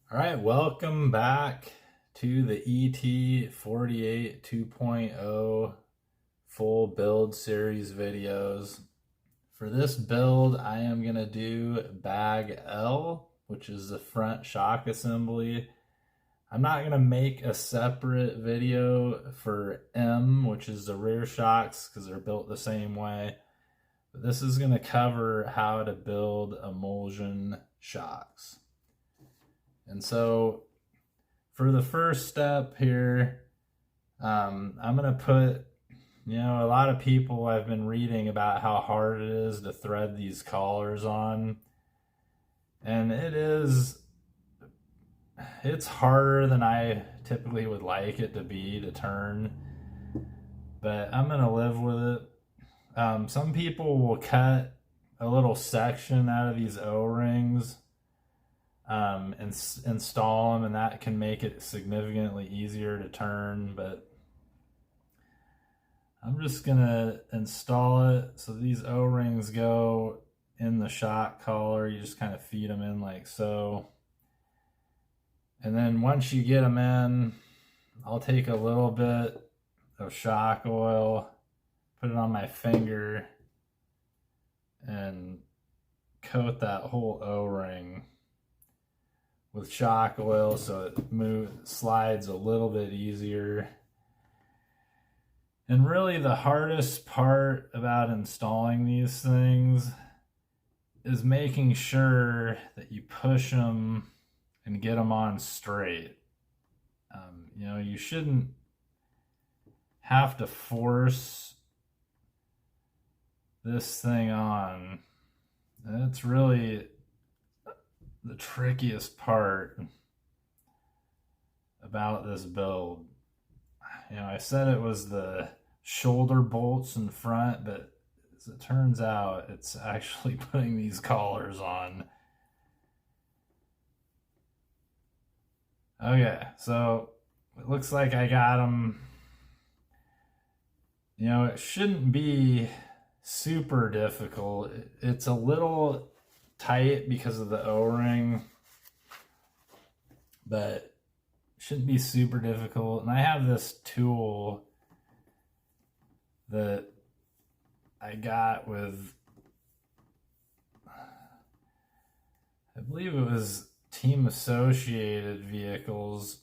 All right, welcome back to the ET48 2.0 full build series videos. For this build, I am going to do bag L, which is the front shock assembly. I'm not going to make a separate video for M, which is the rear shocks, because they're built the same way. But this is going to cover how to build emulsion shocks. And so for the first step here, I'm going to put, a lot of people I've been reading about how hard it is to thread these collars on. And it's harder than I typically would like it to be to turn, but I'm going to live with it. Some people will cut a little section out of these O-rings and install them, and that can make it significantly easier to turn, but I'm just gonna install it. So these O-rings go in the shock collar. You just kind of feed them in like so, and then once you get them in, I'll take a little bit of shock oil, put it on my finger, and coat that whole O-ring with shock oil so it slides a little bit easier. And really the hardest part about installing these things is making sure that you push them and get them on straight. You shouldn't have to force this thing on. And it's really the trickiest part about this build. I said it was the shoulder bolts in front, but as it turns out, it's actually putting these collars on. Okay, so it looks like I got them. It shouldn't be super difficult. It's a little tight because of the O-ring, but shouldn't be super difficult. And I have this tool that I got with, I believe it was Team Associated vehicles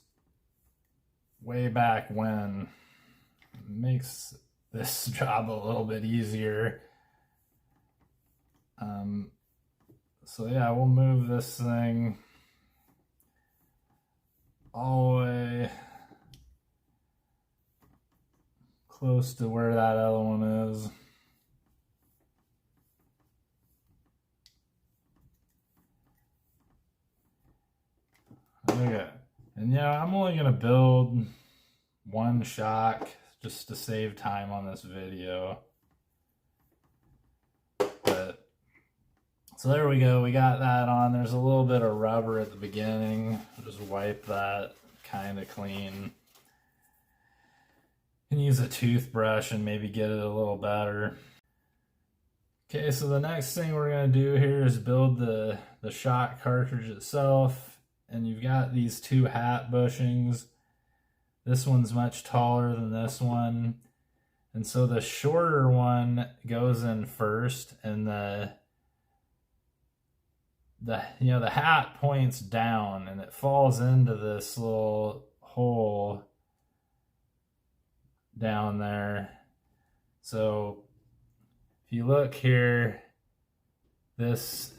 way back when. It makes this job a little bit easier. So yeah, we'll move this thing all the way close to where that other one is. Okay, and I'm only gonna build one shock just to save time on this video. So there we go, we got that on. There's a little bit of rubber at the beginning. Just wipe that kind of clean. You can use a toothbrush and maybe get it a little better. Okay, so the next thing we're gonna do here is build the shock cartridge itself. And you've got these two hat bushings. This one's much taller than this one. And so the shorter one goes in first, and the hat points down and it falls into this little hole down there. So if you look here, this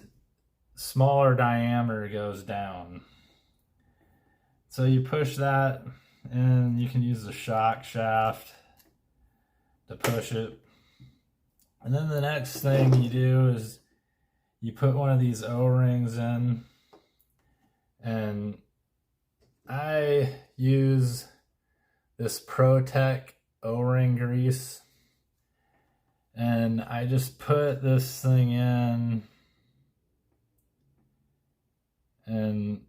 smaller diameter goes down. So you push that, and you can use the shock shaft to push it. And then the next thing you do is you put one of these O-rings in, and I use this ProTech O-ring grease, and I just put this thing in and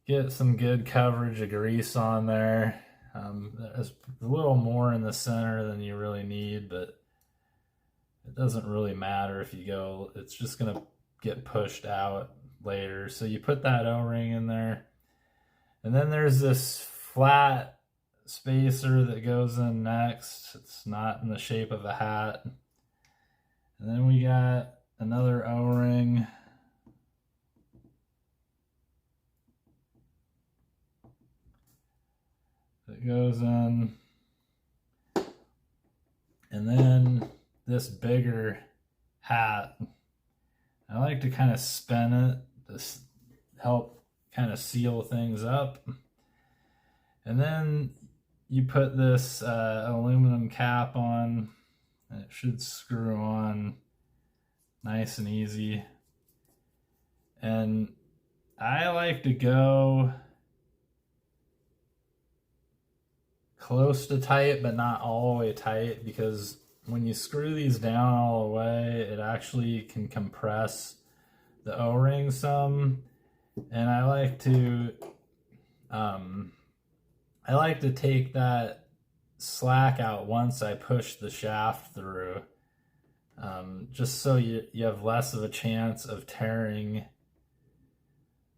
get some good coverage of grease on there. There's a little more in the center than you really need, but it doesn't really matter if you go, it's just gonna get pushed out later. So you put that O-ring in there. And then there's this flat spacer that goes in next. It's not in the shape of a hat. And then we got another O-ring. That goes in. And then this bigger hat, I like to kind of spin it to help kind of seal things up. And then you put this aluminum cap on, and it should screw on nice and easy. And I like to go close to tight, but not all the way tight, because when you screw these down all the way, it actually can compress the O-ring some. And I like to take that slack out once I push the shaft through, just so you have less of a chance of tearing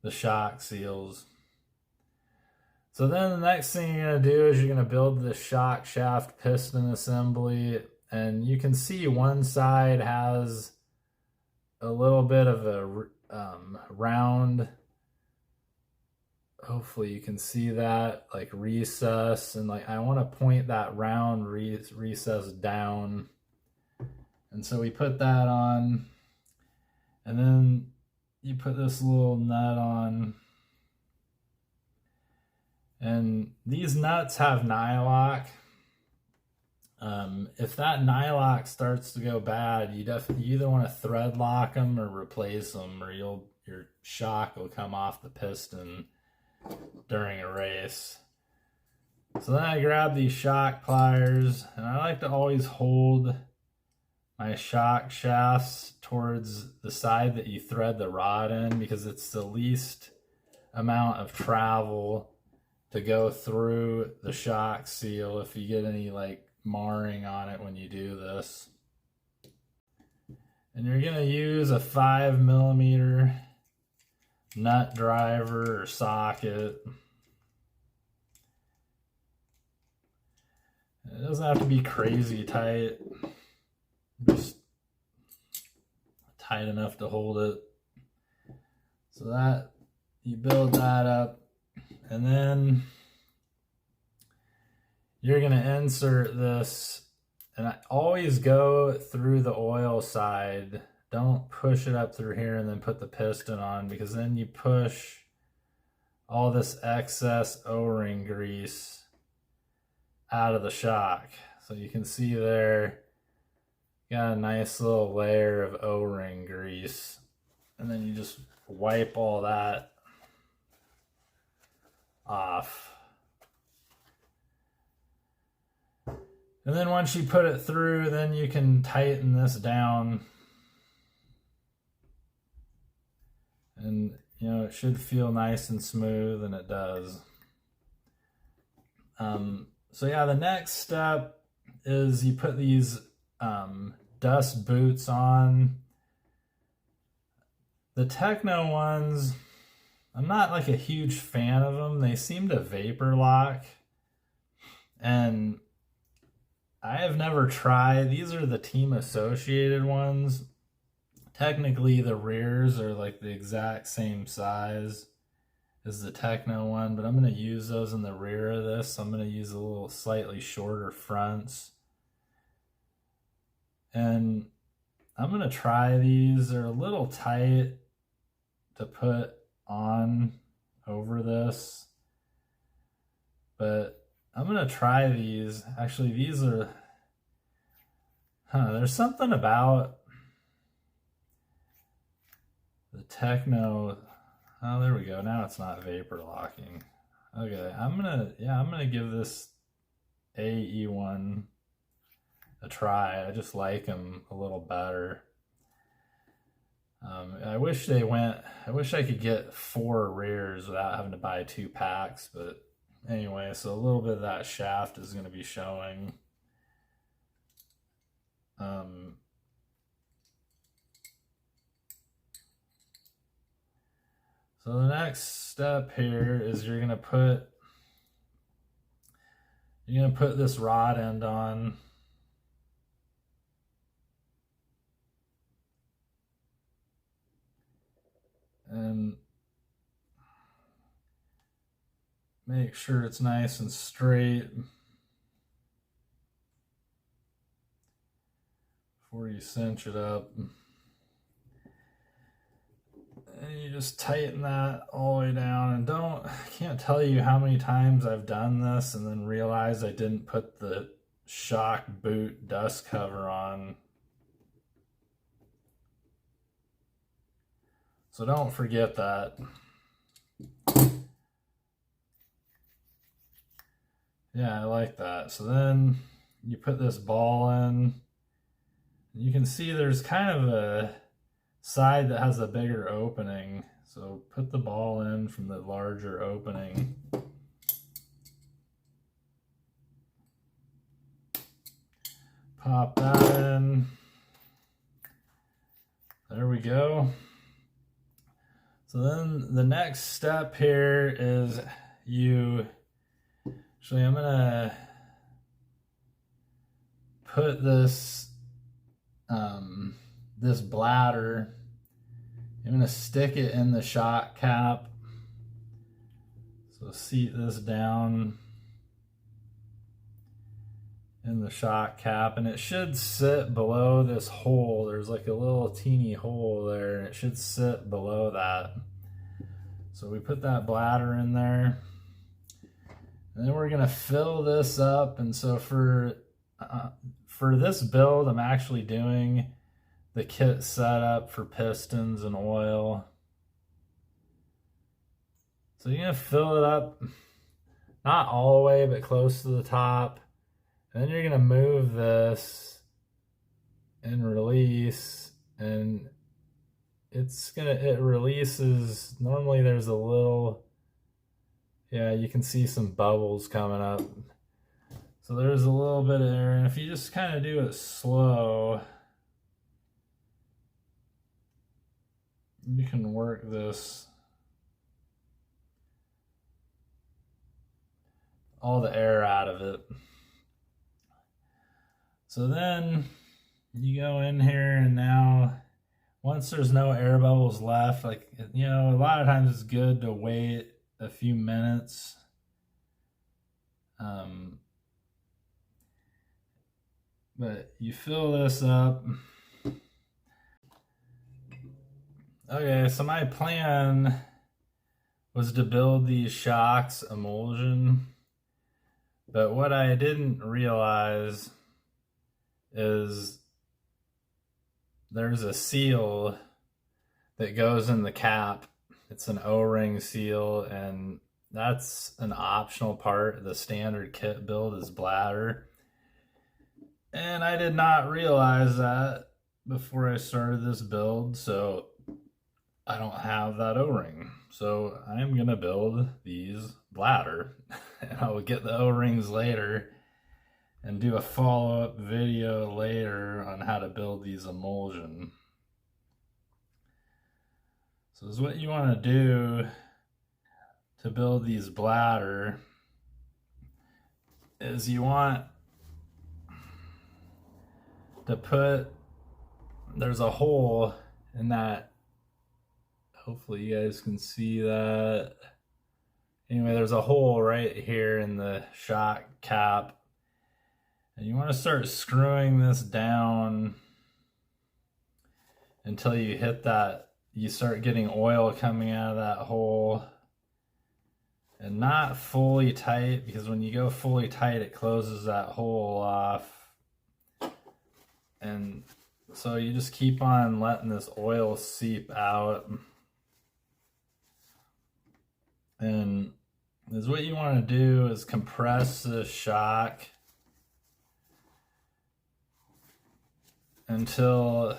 the shock seals. So then the next thing you're going to do is you're going to build the shock shaft piston assembly, and you can see one side has a little bit of a round, hopefully you can see that, like recess, and like I want to point that round recess down. And so we put that on, and then you put this little nut on. And these nuts have nylock. If that nylock starts to go bad, you either want to thread lock them or replace them, or your shock will come off the piston during a race. So then I grab these shock pliers, and I like to always hold my shock shafts towards the side that you thread the rod in, because it's the least amount of travel to go through the shock seal if you get any like marring on it when you do this. And you're going to use a 5mm nut driver or socket. It doesn't have to be crazy tight, just tight enough to hold it. So that you build that up, and then you're going to insert this, and I always go through the oil side. Don't push it up through here and then put the piston on, because then you push all this excess O-ring grease out of the shock. So you can see there, got a nice little layer of O-ring grease, and then you just wipe all that off. And then once you put it through, then you can tighten this down, and you know, it should feel nice and smooth, and it does. So yeah, the next step is you put these dust boots on. The Tekno ones, I'm not like a huge fan of them. They seem to vapor lock, and I have never tried. These are the team associated ones. Technically the rears are like the exact same size as the Tekno one, but I'm going to use those in the rear of this. So I'm going to use a little slightly shorter fronts. And I'm going to try these. They're a little tight to put on over this, but I'm going to try these. Actually, these are, there's something about the Tekno. Oh, there we go. Now it's not vapor locking. Okay, I'm gonna give this AE1 a try. I just like them a little better. I wish I could get 4 rears without having to buy 2 packs, but anyway, so a little bit of that shaft is going to be showing. So the next step here is you're gonna put this rod end on. And make sure it's nice and straight before you cinch it up. And you just tighten that all the way down. And I can't tell you how many times I've done this and then realized I didn't put the shock boot dust cover on. So don't forget that. Yeah, I like that. So then you put this ball in. You can see there's kind of a side that has a bigger opening. So put the ball in from the larger opening. Pop that in. There we go. So then the next step here is actually I'm gonna put this this bladder, I'm gonna stick it in the shock cap. So seat this down in the shock cap, and it should sit below this hole. There's like a little teeny hole there, and it should sit below that. So we put that bladder in there, and then we're gonna fill this up. And so for this build, I'm actually doing the kit setup for pistons and oil. So you're gonna fill it up, not all the way, but close to the top. And then you're gonna move this and release, and it releases. Normally there's a little, yeah, you can see some bubbles coming up. So there's a little bit of air, and if you just kind of do it slow, you can work this, all the air out of it. So then you go in here, and now once there's no air bubbles left, like, you know, a lot of times it's good to wait a few minutes. But you fill this up. Okay, so my plan was to build these shocks emulsion, but what I didn't realize is there's a seal that goes in the cap. It's an O-ring seal, and that's an optional part. The standard kit build is bladder. And I did not realize that before I started this build, so I don't have that O-ring. So I'm gonna build these bladder, and I will get the O-rings later and do a follow-up video later on how to build these emulsion. So this is what you want to do to build these bladder, is you want to put, there's a hole in that, hopefully you guys can see that. Anyway, there's a hole right here in the shock cap, and you want to start screwing this down until you hit that, you start getting oil coming out of that hole. And not fully tight, because when you go fully tight, it closes that hole off. And so you just keep on letting this oil seep out. And is what you want to do is compress the shock until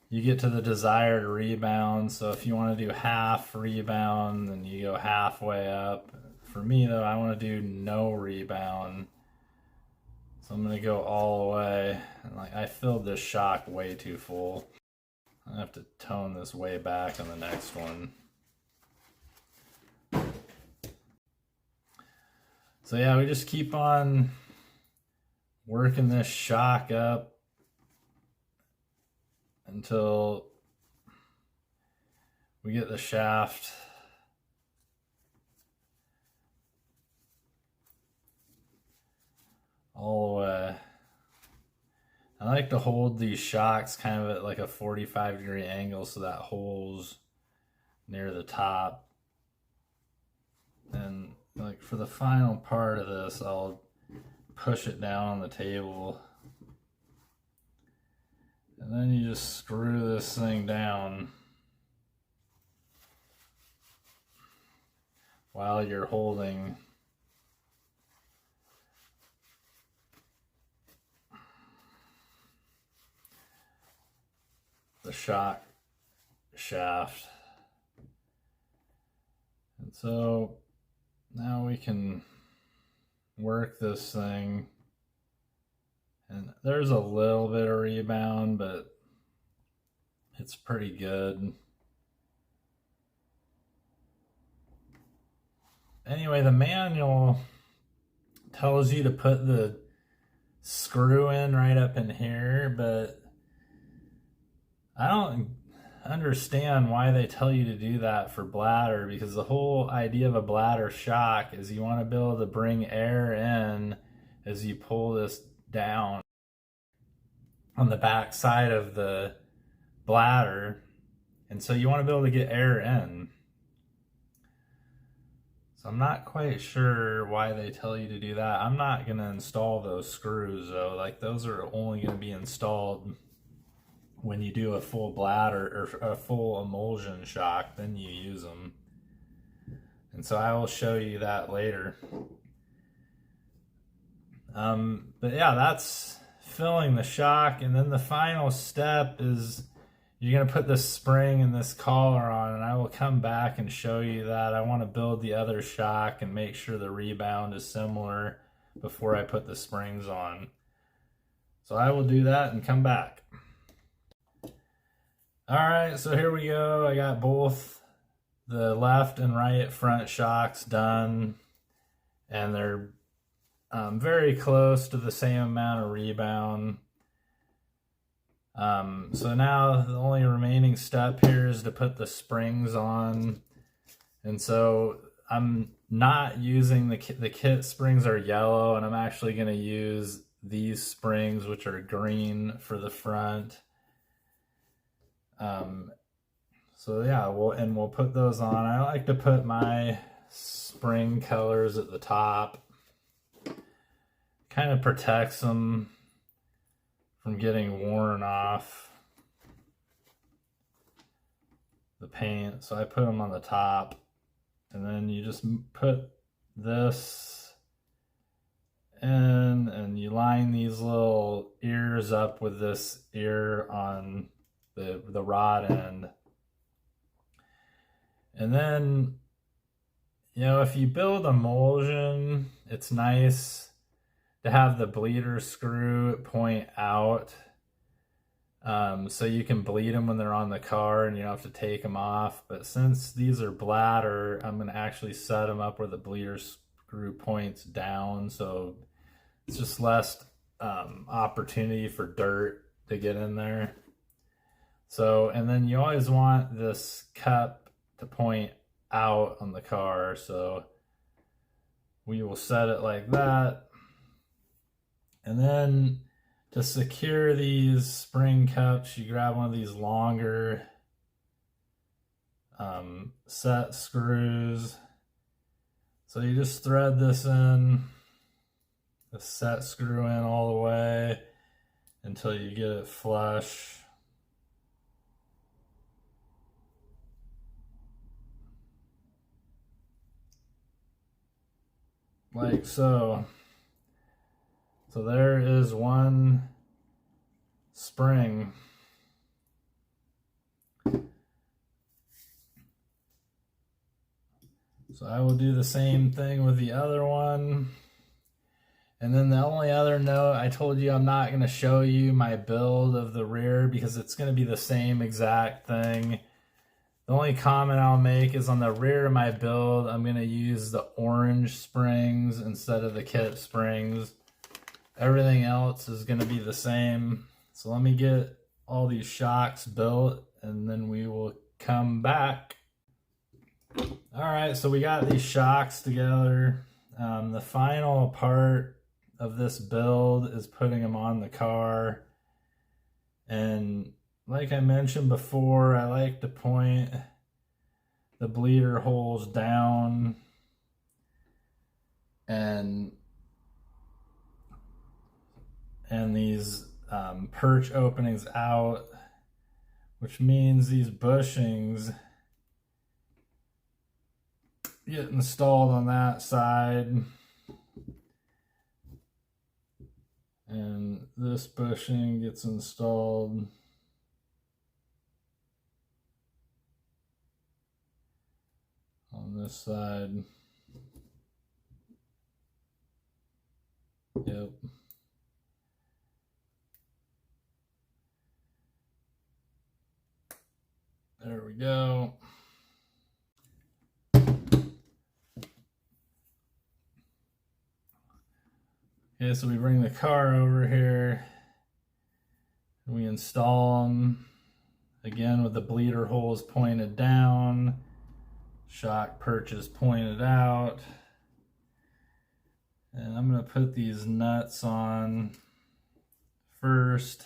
you get to the desired rebound. So if you want to do half rebound, then you go halfway up. For me though, I want to do no rebound. So I'm gonna go all the way. And like, I filled this shock way too full. I have to tone this way back on the next one. So yeah, we just keep on working this shock up until we get the shaft all the way. I like to hold these shocks kind of at like a 45-degree angle so that hole's near the top. And like for the final part of this, I'll push it down on the table. And then you just screw this thing down while you're holding the shock shaft. And so now we can work this thing, and there's a little bit of rebound, but it's pretty good. Anyway, the manual tells you to put the screw in right up in here, but I don't understand why they tell you to do that for bladder, because the whole idea of a bladder shock is you want to be able to bring air in as you pull this down on the back side of the bladder, and so you want to be able to get air in. So I'm not quite sure why they tell you to do that. I'm not going to install those screws though. Like, those are only going to be installed when you do a full bladder or a full emulsion shock, then you use them. And so I will show you that later. But yeah, that's filling the shock. And then the final step is you're going to put this spring and this collar on, and I will come back and show you that. I want to build the other shock and make sure the rebound is similar before I put the springs on. So I will do that and come back. Alright, so here we go. I got both the left and right front shocks done, and they're very close to the same amount of rebound. So now the only remaining step here is to put the springs on. And so I'm not using the kit springs are yellow, and I'm actually going to use these springs, which are green, for the front. So yeah, we'll put those on. I like to put my spring colors at the top. Kind of protects them from getting worn off the paint. So I put them on the top, and then you just put this in, and you line these little ears up with this ear on the rod end. And then, you know, if you build emulsion, it's nice to have the bleeder screw point out, so you can bleed them when they're on the car and you don't have to take them off. But since these are bladder, I'm going to actually set them up where the bleeder screw points down, so it's just less opportunity for dirt to get in there. So, and then you always want this cup to point out on the car, so we will set it like that. And then to secure these spring cups, you grab one of these longer set screws. So you just thread this in, the set screw in all the way until you get it flush. Like so. So there is one spring. So I will do the same thing with the other one. And then the only other note, I told you I'm not going to show you my build of the rear because it's going to be the same exact thing The only comment I'll make is on the rear of my build, I'm going to use the orange springs instead of the kit springs. Everything else is going to be the same. So let me get all these shocks built and then we will come back. All right, so we got these shocks together. The final part of this build is putting them on the car. And like I mentioned before, I like to point the bleeder holes down and these perch openings out, which means these bushings get installed on that side, and this bushing gets installed on this side. Yep. There we go. Okay, so we bring the car over here and we install them again with the bleeder holes pointed down, shock perches pointed out. And I'm going to put these nuts on first.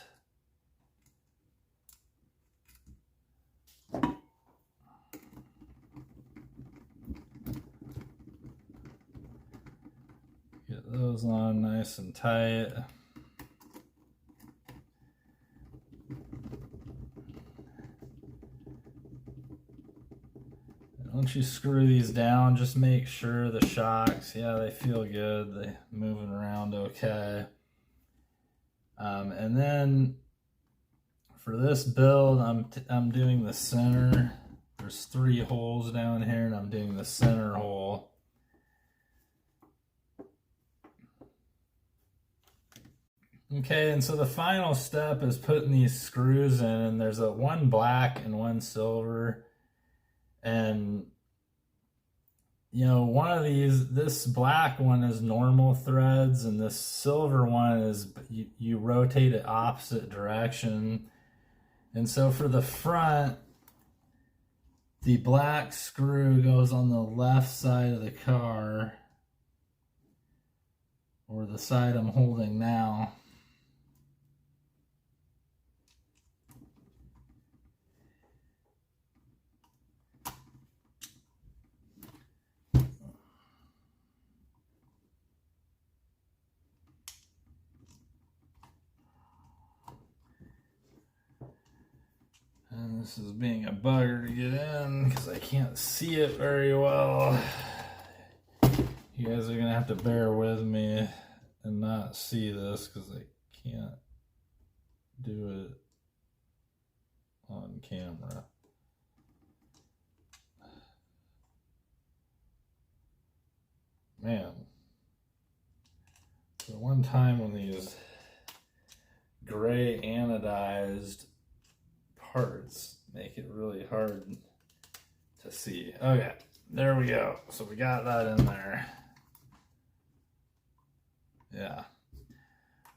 Get those on nice and tight. And once you screw these down, just make sure the shocks, yeah, they feel good. They're moving around okay. And then for this build, I'm doing the center. There's 3 holes down here, and I'm doing the center hole. Okay, and so the final step is putting these screws in, and there's one black and one silver. And you know, one of these, this black one is normal threads, and this silver one is you rotate it opposite direction. And so for the front, the black screw goes on the left side of the car, or the side I'm holding now. And this is being a bugger to get in because I can't see it very well. You guys are gonna have to bear with me and not see this because I can't do it on camera. Man, so one time when these gray anodized parts make it really hard to see. Okay, there we go. So we got that in there. Yeah.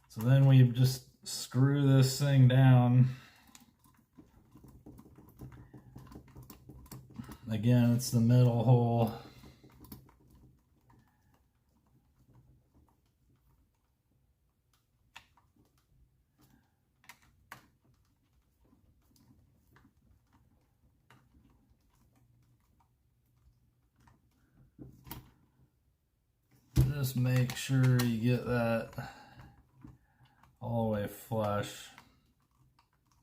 So then we just screw this thing down. Again, it's the middle hole. Just make sure you get that all the way flush.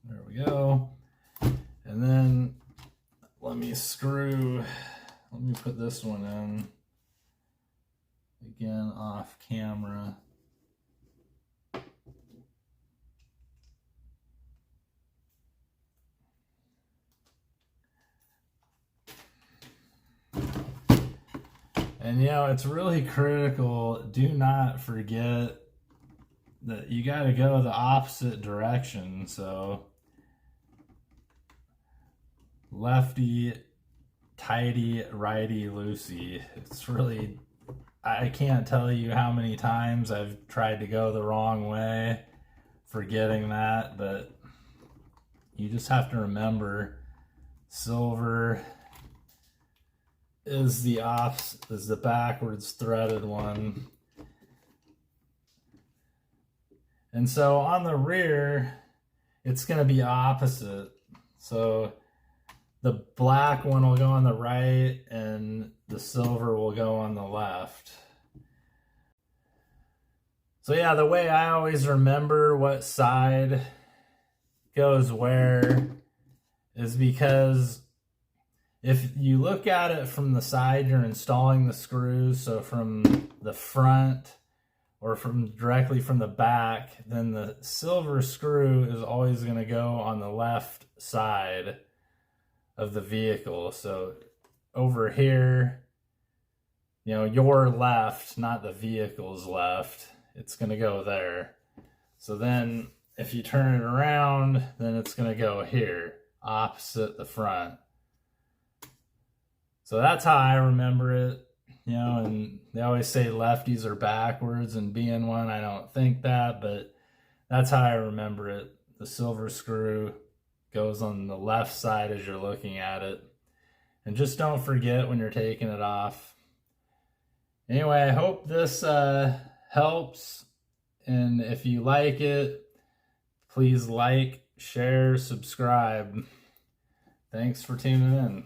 There we go. And then let me put this one in again off camera. And you know, it's really critical. Do not forget that you got to go the opposite direction. So lefty tighty, righty loosey. It's really, I can't tell you how many times I've tried to go the wrong way, forgetting that, but you just have to remember silver is the backwards threaded one. And so on the rear, it's going to be opposite. So the black one will go on the right and the silver will go on the left. So yeah, the way I always remember what side goes where is because if you look at it from the side you're installing the screws, so from the front or directly from the back, then the silver screw is always going to go on the left side of the vehicle. So over here, you know, your left, not the vehicle's left, it's going to go there. So then if you turn it around, then it's going to go here, opposite the front. So that's how I remember it, you know, and they always say lefties are backwards, and being one, I don't think that, but that's how I remember it. The silver screw goes on the left side as you're looking at it. And just don't forget when you're taking it off. Anyway, I hope this helps, and if you like it, please like, share, subscribe. Thanks for tuning in.